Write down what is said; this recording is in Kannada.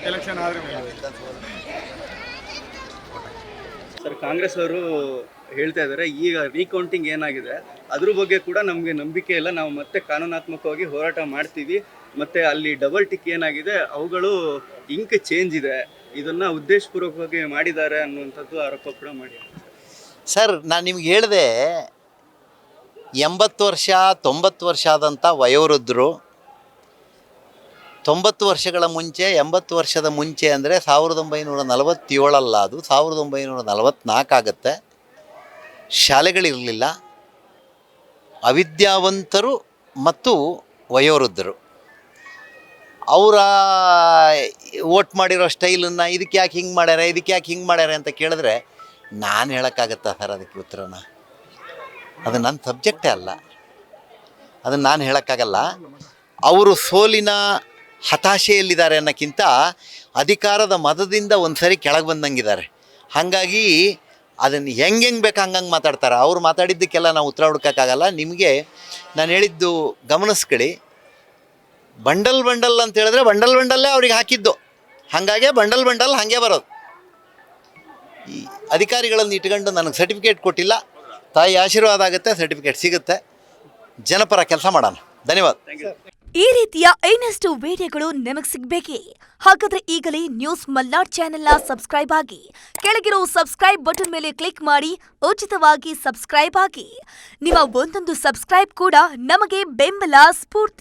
ಎಲೆಕ್ಷನ್ ಆದರೆ ಸರ್, ಕಾಂಗ್ರೆಸ್ ಅವರು ಹೇಳ್ತಾ ಇದ್ದಾರೆ ಈಗ ರೀಕೌಂಟಿಂಗ್ ಏನಾಗಿದೆ ಅದ್ರ ಬಗ್ಗೆ ಕೂಡ ನಮಗೆ ನಂಬಿಕೆ ಇಲ್ಲ, ನಾವು ಮತ್ತೆ ಕಾನೂನಾತ್ಮಕವಾಗಿ ಹೋರಾಟ ಮಾಡ್ತೀವಿ, ಮತ್ತೆ ಅಲ್ಲಿ ಡಬಲ್ ಟಿಕ್ ಏನಾಗಿದೆ ಅವುಗಳು ಇಂಕ್ ಚೇಂಜ್ ಇದೆ, ಇದನ್ನ ಉದ್ದೇಶಪೂರ್ವಕವಾಗಿ ಮಾಡಿದ್ದಾರೆ ಅನ್ನುವಂಥದ್ದು ಆರೋಪ ಕೂಡ ಮಾಡಿ. ಸರ್, ನಾನು ನಿಮ್ಗೆ ಹೇಳಿದೆ 80 ವರ್ಷ 90 ವರ್ಷ ಆದಂಥ ವಯೋವೃದ್ಧರು 90 ವರ್ಷಗಳ ಮುಂಚೆ 80 ವರ್ಷದ ಮುಂಚೆ ಅಂದರೆ 1947 ಅಲ್ಲ, ಅದು 1944 ಆಗುತ್ತೆ. ಶಾಲೆಗಳಿರಲಿಲ್ಲ, ಅವಿದ್ಯಾವಂತರು ಮತ್ತು ವಯೋವೃದ್ಧರು ಅವರ ವೋಟ್ ಮಾಡಿರೋ ಸ್ಟೈಲನ್ನು ಇದಕ್ಕೆ ಯಾಕೆ ಹಿಂಗೆ ಮಾಡ್ಯಾರ ಅಂತ ಕೇಳಿದ್ರೆ ನಾನು ಹೇಳೋಕ್ಕಾಗತ್ತಾ ಸರ್ ಅದಕ್ಕೆ ಉತ್ತರನ? ಅದು ನನ್ನ ಸಬ್ಜೆಕ್ಟೇ ಅಲ್ಲ, ಅದನ್ನು ನಾನು ಹೇಳೋಕ್ಕಾಗಲ್ಲ. ಅವರು ಸೋಲಿನ ಹತಾಶೆಯಲ್ಲಿದ್ದಾರೆ ಅನ್ನೋಕ್ಕಿಂತ ಅಧಿಕಾರದ ಮದದಿಂದ ಒಂದು ಸರಿ ಕೆಳಗೆ ಬಂದಂಗಿದ್ದಾರೆ. ಹಾಗಾಗಿ ಅದನ್ನು ಹೆಂಗೆ ಬೇಕು ಹಂಗಂಗೆ ಮಾತಾಡ್ತಾರೆ. ಅವ್ರು ಮಾತಾಡಿದ್ದಕ್ಕೆಲ್ಲ ನಾವು ಉತ್ತರ ಹುಡ್ಕೋಕ್ಕಾಗಲ್ಲ. ನಿಮಗೆ ನಾನು ಹೇಳಿದ್ದು ಗಮನಿಸ್ಕೊಳ್ಳಿ, ಬಂಡಲ್ ಅಂತ ಹೇಳಿದ್ರೆ ಬಂಡಲ್ಲೇ ಅವ್ರಿಗೆ ಹಾಕಿದ್ದು, ಹಾಗಾಗಿ ಬಂಡಲ್ ಹಾಗೆ ಬರೋದು. ಈ ಅಧಿಕಾರಿಗಳನ್ನು ಇಟ್ಕೊಂಡು ನನಗೆ ಸರ್ಟಿಫಿಕೇಟ್ ಕೊಟ್ಟಿಲ್ಲ, ತಾಯಿ ಆಶೀರ್ವಾದ ಆಗುತ್ತೆ, ಸರ್ಟಿಫಿಕೇಟ್ ಸಿಗುತ್ತೆ. ಜನಪರ ಕೆಲಸ ಮಾಡೋಣ. ಧನ್ಯವಾದ. ಈ ರೀತಿಯ ಇನ್ನಷ್ಟು ವಿಡಿಯೋಗಳು ನಿಮಗೆ ಸಿಗಬೇಕೇ? ಹಾಗಾದ್ರೆ ಈಗಲೇ ನ್ಯೂಸ್ ಮಲ್ನಾಡ್ ಚಾನೆಲ್ನ ಸಬ್ಸ್ಕ್ರೈಬ್ ಆಗಿ, ಕೆಳಗಿರೋ ಸಬ್ಸ್ಕ್ರೈಬ್ ಬಟನ್ ಮೇಲೆ ಕ್ಲಿಕ್ ಮಾಡಿ ಉಚಿತವಾಗಿ ಸಬ್ಸ್ಕ್ರೈಬ್ ಆಗಿ. ನಿಮ್ಮ ಒಂದೊಂದು ಸಬ್ಸ್ಕ್ರೈಬ್ ಕೂಡ ನಮಗೆ ಬೆಂಬಲ, ಸ್ಫೂರ್ತಿ.